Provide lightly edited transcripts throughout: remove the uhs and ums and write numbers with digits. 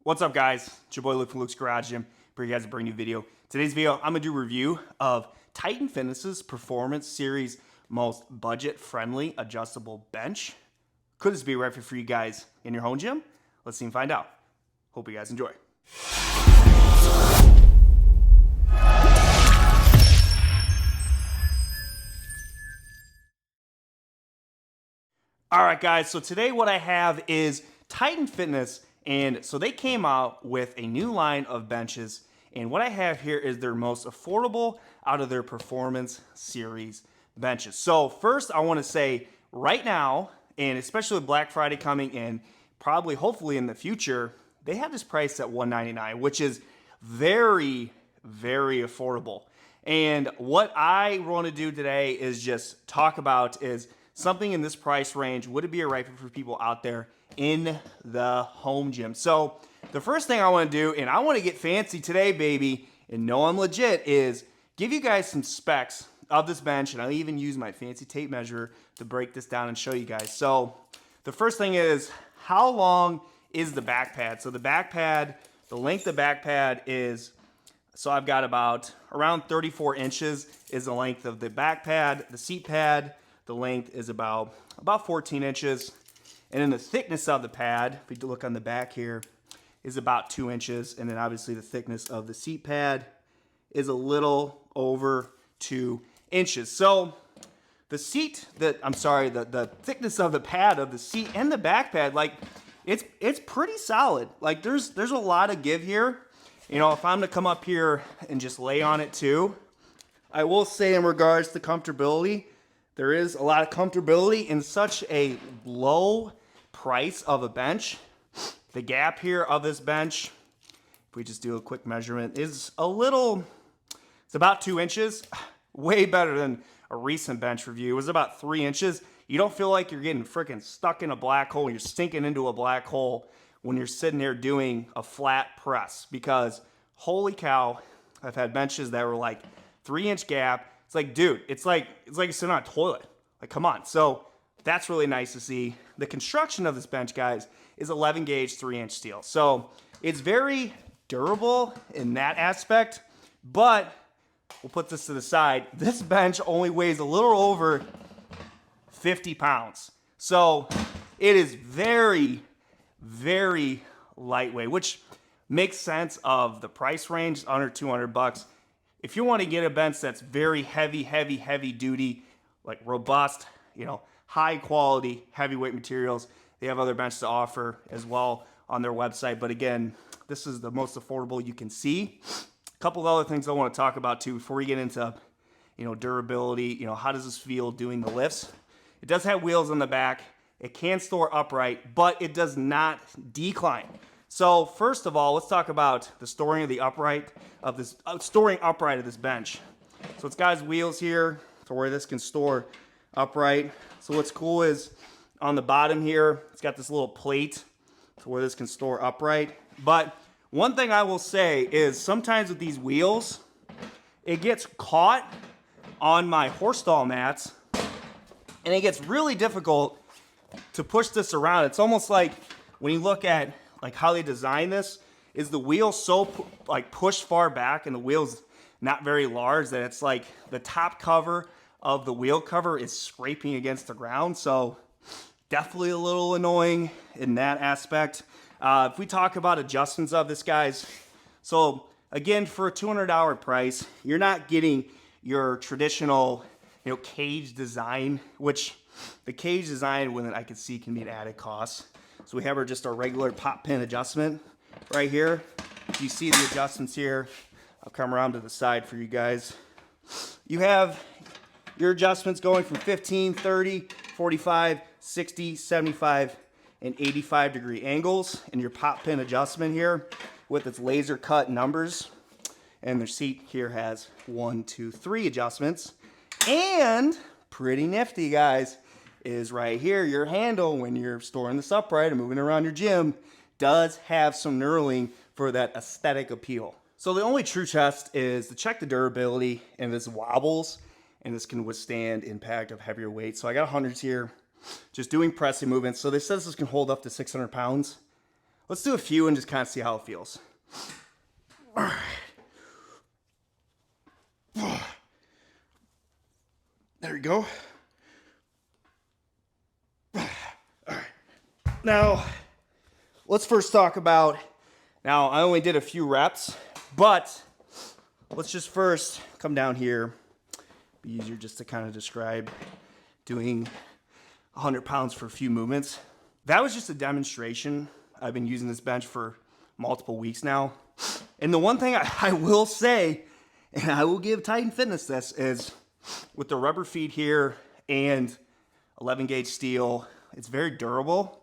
What's up, guys? It's your boy Luke from Luke's Garage Gym. Bring you guys a brand new video. Today's video, I'm gonna do a review of Titan Fitness's Performance Series most budget-friendly adjustable bench. Could this be right fit for you guys in your home gym? Let's see and find out. Hope you guys enjoy. All right, guys, so today what I have is Titan Fitness, and so they came out with a new line of benches, and what I have here is their most affordable out of their Performance Series benches. So first, I want to say right now, and especially with Black Friday coming in, probably hopefully in the future, they have this price at $199, which is very, very affordable. And what I want to do today is just talk about is something in this price range. Would it be a right fit for people out there in the home gym? So the first thing I want to do, and I want to get fancy today, baby, and know I'm legit, is give you guys some specs of this bench, and I'll even use my fancy tape measure to break this down and show you guys. So the first thing is, how long is the back pad? So the back pad, the length of the back pad is, so I've got about around 34 inches is the length of the back pad. The seat pad, the length is about 14 inches. And then the thickness of the pad, if you look on the back here, is about 2 inches. And then obviously the thickness of the seat pad is a little over 2 inches. So the the thickness of the pad of the seat and the back pad, like it's pretty solid. Like there's a lot of give here. You know, if I'm to come up here and just lay on it too, I will say in regards to comfortability, there is a lot of comfortability in such a low price of a bench. The gap here of this bench, if we just do a quick measurement, is it's about 2 inches. Way better than a recent bench review. It was about 3 inches. You don't feel like you're getting freaking stuck in a black hole. You're sinking into a black hole when you're sitting there doing a flat press, because holy cow, I've had benches that were like 3-inch gap. It's like, dude, it's like you're sitting on a toilet. Like, come on. So that's really nice to see. The construction of this bench, guys, is 11 gauge 3-inch steel. So it's very durable in that aspect, but we'll put this to the side. This bench only weighs a little over 50 pounds. So it is very, very lightweight, which makes sense of the price range, under 200 bucks. If you want to get a bench that's very heavy, heavy, heavy duty, like robust, you know, high quality, heavyweight materials, they have other benches to offer as well on their website. But again, this is the most affordable you can see. A couple of other things I want to talk about too before we get into, you know, durability. You know, how does this feel doing the lifts? It does have wheels on the back. It can store upright, but it does not decline. So first of all, let's talk about the storing of the upright of this storing upright of this bench. So it's got its wheels here to where this can store upright. So what's cool is on the bottom here, it's got this little plate to where this can store upright. But one thing I will say is sometimes with these wheels, it gets caught on my horse stall mats, and it gets really difficult to push this around. It's almost like when you look at like how they design this, is the wheel so like pushed far back and the wheel's not very large that it's like the top cover of the wheel cover is scraping against the ground. So definitely a little annoying in that aspect. If we talk about adjustments of this, guys, so again, for a $200 price, you're not getting your traditional, you know, cage design, which the cage design, when I can see, can be an added cost. So we have our regular pop pin adjustment right here. If you see the adjustments here, I'll come around to the side for you guys. You have your adjustments going from 15, 30, 45, 60, 75, and 85 degree angles, and your pop pin adjustment here with its laser cut numbers. And their seat here has 1, 2, 3 adjustments. And pretty nifty, guys, is right here, your handle when you're storing this upright and moving around your gym does have some knurling for that aesthetic appeal. So the only true test is to check the durability, and this wobbles, and this can withstand impact of heavier weight. So I got hundreds here, just doing pressing movements. So this says this can hold up to 600 pounds. Let's do a few and just kind of see how it feels. All right. There we go. All right. Now, let's first talk about, now I only did a few reps, but let's just first come down here. Be easier just to kind of describe doing 100 pounds for a few movements. That was just a demonstration. I've been using this bench for multiple weeks now. And the one thing I will say, and I will give Titan Fitness this, is with the rubber feet here and 11 gauge steel, it's very durable.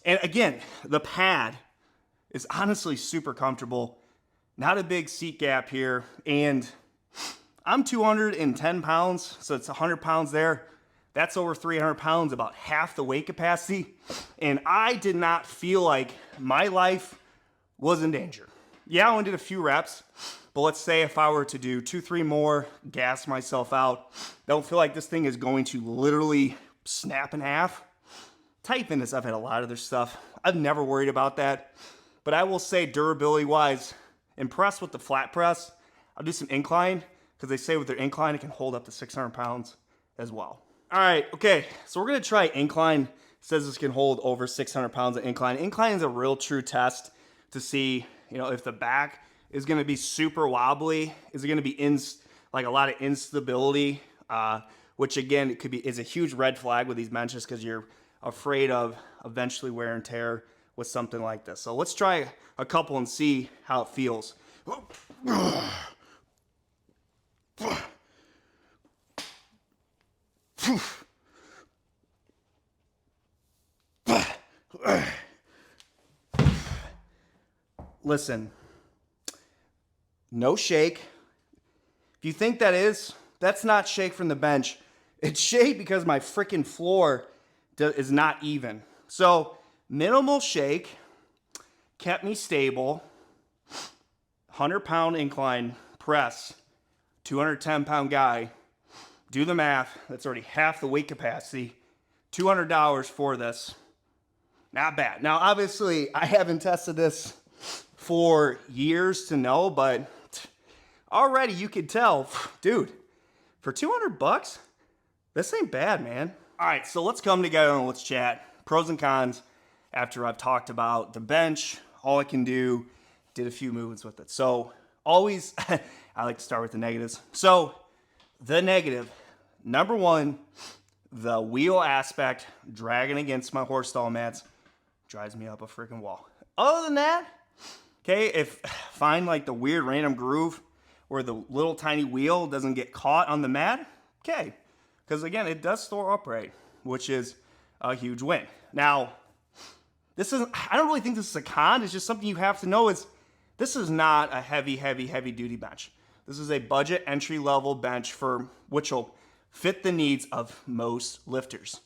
And again, the pad is honestly super comfortable. Not a big seat gap here. And I'm 210 pounds, so it's 100 pounds there. That's over 300 pounds, about half the weight capacity. And I did not feel like my life was in danger. Yeah, I only did a few reps, but let's say if I were to do 2-3 more, gas myself out, don't feel like this thing is going to literally snap in half. Titan Fitness, I've had a lot of their stuff. I've never worried about that. But I will say durability-wise, impressed with the flat press. I'll do some incline, because they say with their incline, it can hold up to 600 pounds as well. All right, okay, so we're gonna try incline. It says this can hold over 600 pounds of incline. Incline is a real true test to see, if the back is gonna be super wobbly, is it gonna be like a lot of instability, which again, is a huge red flag with these benches because you're afraid of eventually wear and tear with something like this. So let's try a couple and see how it feels. Listen, no shake. If you think that's not shake from the bench. It's shake because my freaking floor is not even. So minimal shake kept me stable. 100-pound incline press, 210-pound guy. Do the math. That's already half the weight capacity. $200 for this. Not bad. Now, obviously, I haven't tested this for years to know, but already you could tell, dude, for $200, this ain't bad, man. All right, so let's come together and let's chat. Pros and cons after I've talked about the bench, all I can do, did a few movements with it. So always, I like to start with the negatives. So the negative, number one, the wheel aspect, dragging against my horse stall mats, drives me up a freaking wall. Other than that, okay, find like the weird random groove where the little tiny wheel doesn't get caught on the mat, okay. Because again, it does store upright, which is a huge win. Now, I don't really think this is a con, it's just something you have to know is this is not a heavy duty bench. This is a budget entry level bench which will fit the needs of most lifters.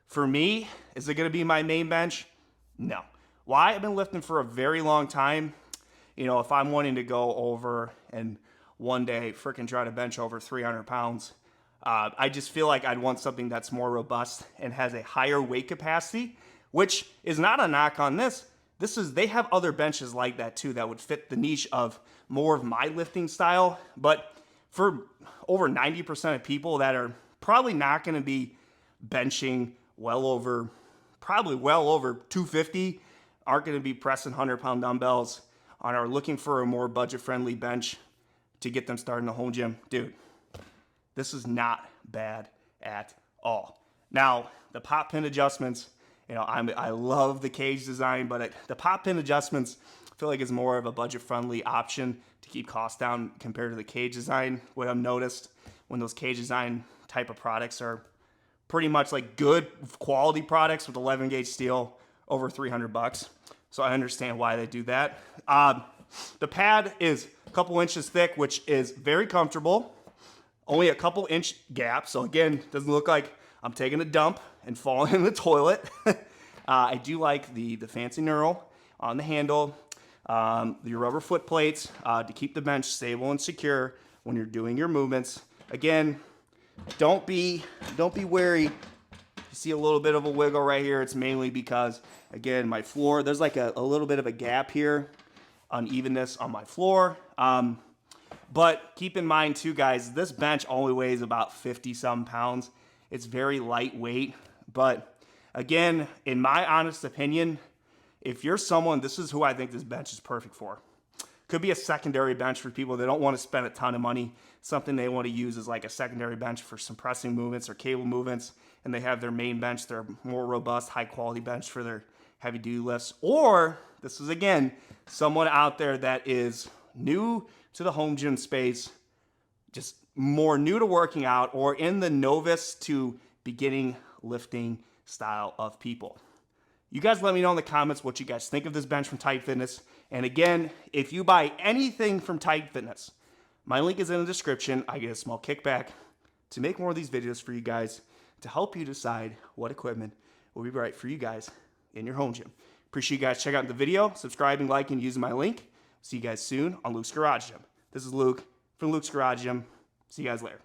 For me, is it gonna be my main bench? No. Why? I've been lifting for a very long time. If I'm wanting to go over and one day freaking try to bench over 300 pounds, I just feel like I'd want something that's more robust and has a higher weight capacity, which is not a knock on this. They have other benches like that too that would fit the niche of more of my lifting style. But for over 90% of people that are probably not going to be benching probably well over 250, aren't going to be pressing 100-pound dumbbells, and are looking for a more budget-friendly bench to get them started in the home gym, dude, this is not bad at all. Now, the pop pin adjustments, I love the cage design, but the pop pin adjustments I feel like is more of a budget-friendly option to keep costs down compared to the cage design. What I've noticed when those cage design type of products are pretty much like good quality products with 11 gauge steel, over $300. So I understand why they do that. The pad is a couple inches thick, which is very comfortable. Only a couple inch gap. So again, doesn't look like I'm taking a dump and falling in the toilet. I do like the fancy knurl on the handle, your rubber foot plates to keep the bench stable and secure when you're doing your movements. Again, don't be wary You see a little bit of a wiggle right here. It's mainly because, again, my floor, there's like a little bit of a gap here, unevenness on my floor. But keep in mind too, guys, this bench only weighs about 50-some pounds. It's very lightweight. But again, in my honest opinion, if you're someone, this is who I think this bench is perfect for. Could be a secondary bench for people that don't want to spend a ton of money. Something they want to use is like a secondary bench for some pressing movements or cable movements. And they have their main bench, their more robust, high quality bench for their heavy duty lifts. Or this is, again, someone out there that is new to the home gym space, just more new to working out, or in the novice to beginning lifting style of people. You guys let me know in the comments what you guys think of this bench from Titan Fitness. And again, if you buy anything from Titan Fitness, my link is in the description. I get a small kickback to make more of these videos for you guys to help you decide what equipment will be right for you guys in your home gym. Appreciate you guys checking out the video, subscribing, liking, using my link. See you guys soon on Luke's Garage Gym. This is Luke from Luke's Garage Gym. See you guys later.